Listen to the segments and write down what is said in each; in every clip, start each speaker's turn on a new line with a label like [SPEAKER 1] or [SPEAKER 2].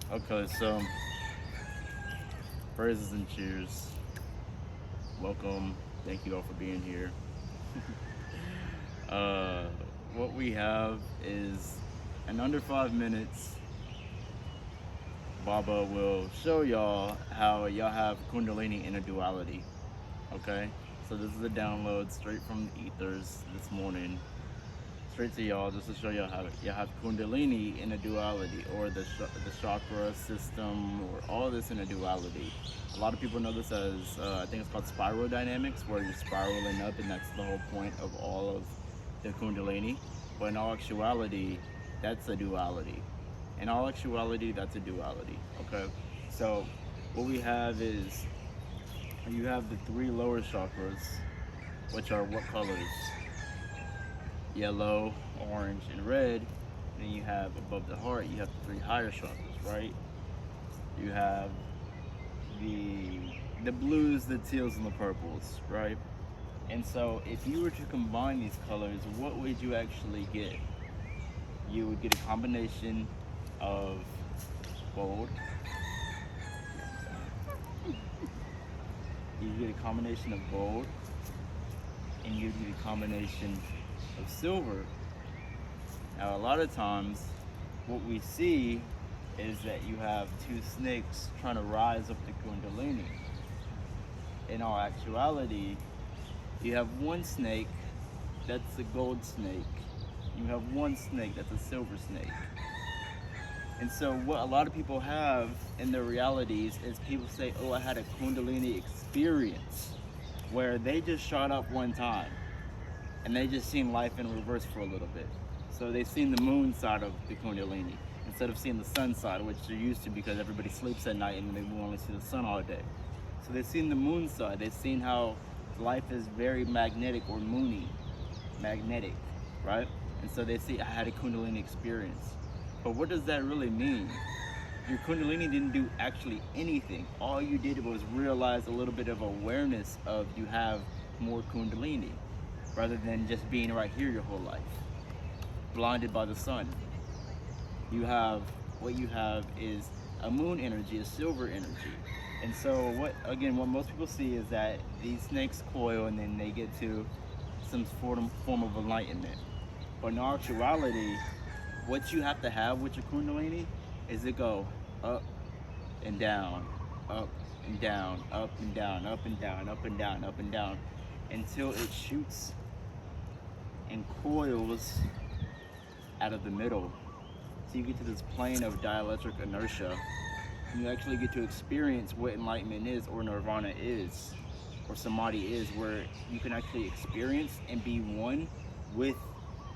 [SPEAKER 1] Okay, so praises and cheers. Welcome. Thank you all for being here. uh, what we have is in under 5 minutes, Baba will show y'all how y'all have Kundalini in a duality. Okay, so this is a download straight from the ethers this morning, straight to y'all, just to show y'all how you have Kundalini in a duality, or the chakra system, or all this in a duality. A lot of people know this as I think it's called spiral dynamics, where you're spiraling up, and that's the whole point of all of the Kundalini. But in all actuality, that's a duality. In all actuality, that's a duality. Okay, so what we have is you have the three lower chakras, which are what colors? Yellow, orange, and red. And then you have above the heart, you have the three higher chakras, right? You have the blues, the teals, and the purples, right? And so if you were to combine these colors, what would you actually get? You would get a combination of gold. You get a combination of gold, and you get a combination of silver. Now, a lot of times, what we see is that you have two snakes trying to rise up the Kundalini. In all actuality, you have one snake that's a gold snake. You have one snake that's a silver snake. And so what a lot of people have in their realities is people say, oh, I had a Kundalini experience, where they just shot up one time and they just seen life in reverse for a little bit. So they've seen the moon side of the Kundalini instead of seeing the sun side, which they're used to because everybody sleeps at night and they only see the sun all day. So they've seen the moon side. They've seen how life is very magnetic, or moony, magnetic, right? And so they see, I had a Kundalini experience. But what does that really mean? Your Kundalini didn't do actually anything. All you did was realize a little bit of awareness of you have more Kundalini, rather than just being right here your whole life, blinded by the sun. What you have is a moon energy, a silver energy. And so what most people see is that these snakes coil and then they get to some form of enlightenment. But in actuality, what you have to have with your Kundalini is it go up and down, up and down, up and down, up and down, up and down, up and down, until it shoots and coils out of the middle. So you get to this plane of dielectric inertia, and you actually get to experience what enlightenment is, or nirvana is, or samadhi is, where you can actually experience and be one with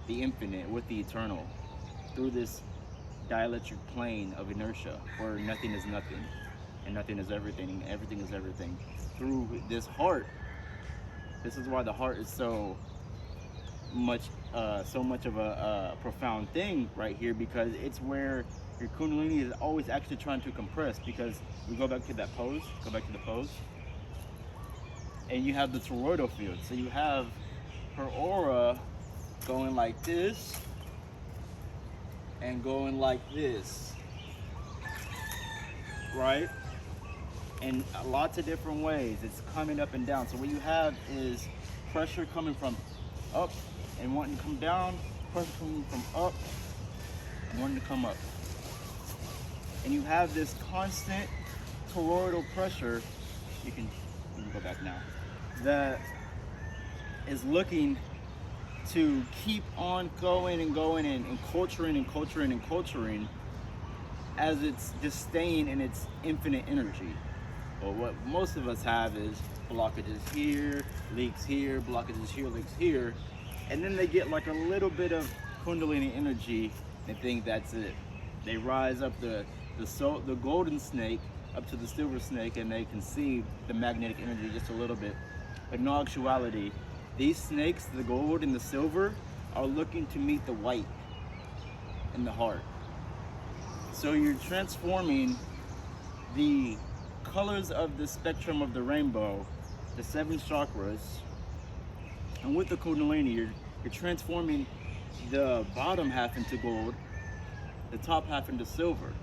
[SPEAKER 1] the infinite, with the eternal, through this dielectric plane of inertia, where nothing is nothing and nothing is everything and everything is everything. Through this heart, this is why the heart is so much of a profound thing right here, because it's where your Kundalini is always actually trying to compress. Because we go back to the pose, and you have the toroidal field. So you have her aura going like this and going like this, right? In lots of different ways. It's coming up and down. So what you have is pressure coming from up and wanting to come down, pressure coming from up and wanting to come up. And you have this constant toroidal pressure, you can go back now, that is looking to keep on going and going and culturing and culturing and culturing, as it's just staying in its infinite energy. But what most of us have is blockages here, leaks here, blockages here, leaks here, and then they get like a little bit of Kundalini energy and think that's it. They rise up the golden snake up to the silver snake, and they can see the magnetic energy just a little bit. But in all actuality, these snakes, the gold and the silver, are looking to meet the white in the heart. So you're transforming the colors of the spectrum of the rainbow, the 7 chakras, and with the Kundalini, you're transforming the bottom half into gold, the top half into silver.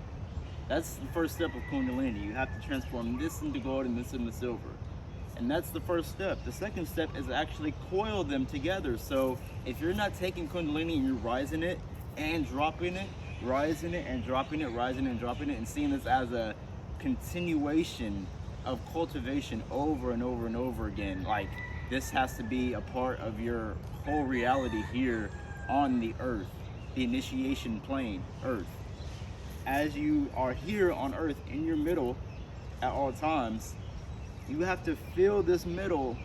[SPEAKER 1] That's the first step of Kundalini. You have to transform this into gold and this into silver. And that's the first step. The second step is actually coil them together. So if you're not taking Kundalini and you're rising it and dropping it, rising it and dropping it, rising it and dropping it, and seeing this as a continuation of cultivation over and over and over again, like this has to be a part of your whole reality here on the earth, the initiation plane, earth. As you are here on earth in your middle at all times, you have to fill this middle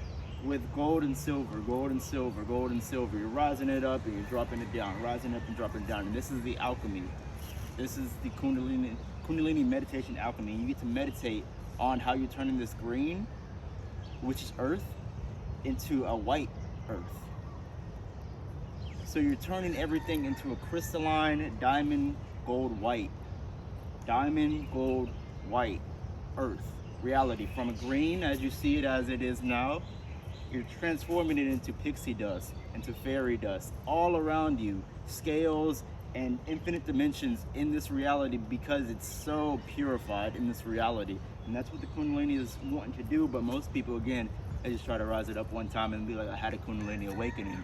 [SPEAKER 1] with gold and silver, gold and silver, gold and silver. You're rising it up and you're dropping it down, rising up and dropping it down. And this is the alchemy. This is the Kundalini meditation alchemy. You get to meditate on how you're turning this green, which is earth, into a white earth. So you're turning everything into a crystalline diamond gold white. Diamond gold white earth reality. From a green, as you see it as it is now, you're transforming it into pixie dust, into fairy dust, all around you, scales and infinite dimensions in this reality, because it's so purified in this reality. And that's what the Kundalini is wanting to do. But most people, again, they just try to rise it up one time and be like, I had a Kundalini awakening,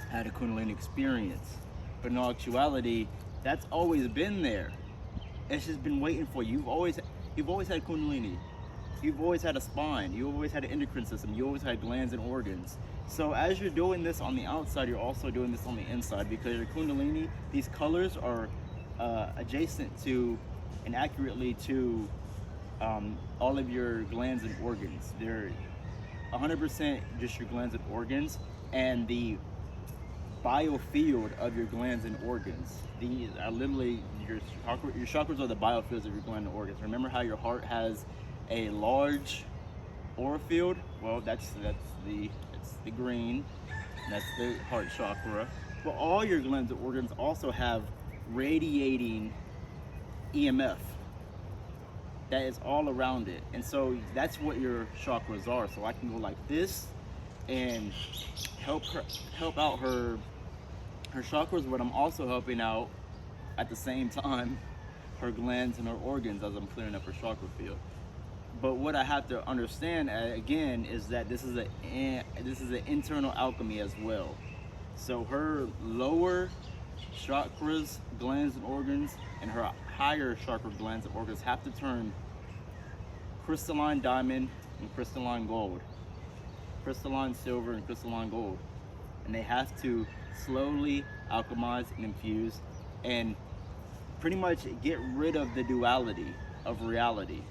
[SPEAKER 1] I had a Kundalini experience. But in all actuality, that's always been there. It's just been waiting for you. You've always had Kundalini. You've always had a spine. You always had an endocrine system. You always had glands and organs. So as you're doing this on the outside, you're also doing this on the inside, because your Kundalini, these colors are adjacent to and accurately to all of your glands and organs. They're 100% just your glands and organs, and biofield of your glands and organs. These are literally your chakras are the biofields of your glands and organs. Remember how your heart has a large aura field? Well, that's the green, that's the heart chakra. But all your glands and organs also have radiating EMF that is all around it, and so that's what your chakras are. So I can go like this and help out her chakras, but I'm also helping out at the same time her glands and her organs as I'm clearing up her chakra field. But what I have to understand again is that this is an internal alchemy as well. So her lower chakras, glands and organs, and her higher chakra glands and organs have to turn crystalline diamond and crystalline gold, crystalline silver and crystalline gold, and they have to slowly alchemize and infuse and pretty much get rid of the duality of reality.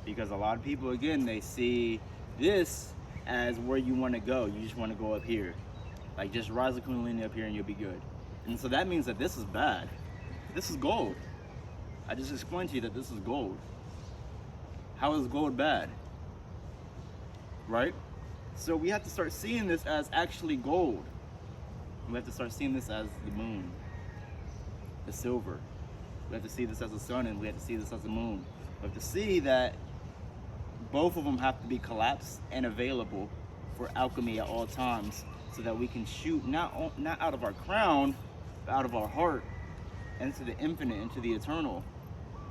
[SPEAKER 1] Because a lot of people, again, they see this as where you want to go. You just want to go up here, like just rise the Kundalini up here and you'll be good. And so that means that this is bad. This is gold. I just explained to you that this is gold. How is gold bad? Right? So we have to start seeing this as actually gold. We have to start seeing this as the moon, the silver. We have to see this as the sun, and we have to see this as the moon. We have to see that both of them have to be collapsed and available for alchemy at all times, so that we can shoot not out of our crown, but out of our heart, into the infinite, into the eternal.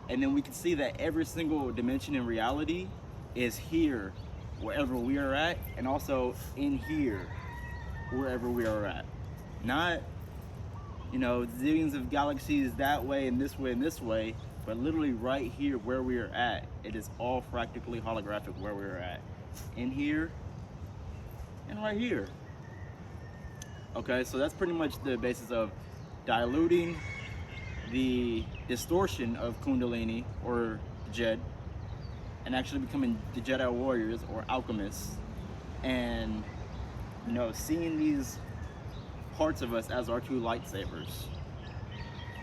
[SPEAKER 1] And then we can see that every single dimension in reality is here, wherever we are at, and also in here, wherever we are at. Not, zillions of galaxies that way and this way and this way, but literally right here where we are at. It is all practically holographic where we are at. In here and right here. Okay, so that's pretty much the basis of diluting the distortion of Kundalini or Jed, and actually becoming the Jedi warriors or alchemists, and seeing these parts of us as our true lightsabers.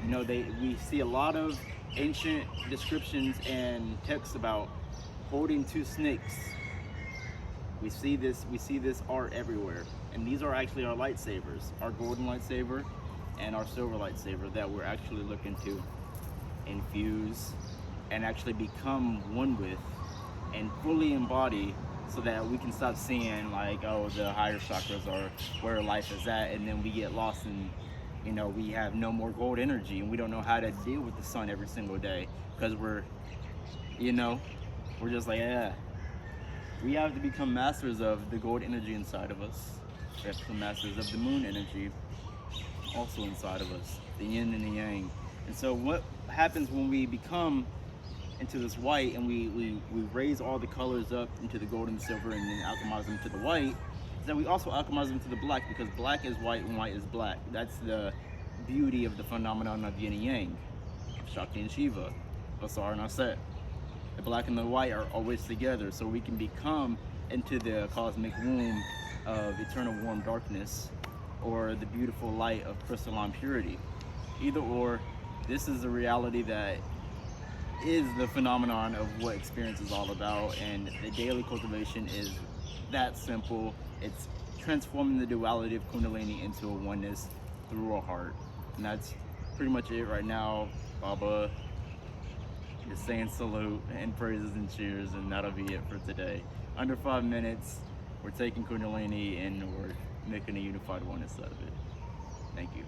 [SPEAKER 1] We see a lot of ancient descriptions and texts about holding two snakes. We see this art everywhere, and these are actually our lightsabers, our golden lightsaber and our silver lightsaber, that we're actually looking to infuse and actually become one with and fully embody, so that we can stop seeing like, oh, the higher chakras are where life is at, and then we get lost in You know, we have no more gold energy, and we don't know how to deal with the sun every single day because we're, you know, we're just like, yeah. We have to become masters of the gold energy inside of us. We have to become masters of the moon energy also inside of us, the yin and the yang. And so what happens when we become into this white and we raise all the colors up into the gold and the silver and then alchemize them to the white, is that we also alchemize them to the black, because black is white and white is black. That's the beauty of the phenomenon of yin and yang, Shakti and Shiva, Basar and Aset. The black and the white are always together, so we can become into the cosmic womb of eternal warm darkness, or the beautiful light of crystalline purity. Either or, this is the reality that is the phenomenon of what experience is all about, and the daily cultivation is that simple. It's transforming the duality of Kundalini into a oneness through our heart. And that's pretty much it right now. Baba, just saying salute and praises and cheers, and that'll be it for today. Under 5 minutes, we're taking Kundalini and we're making a unified oneness out of it. Thank you.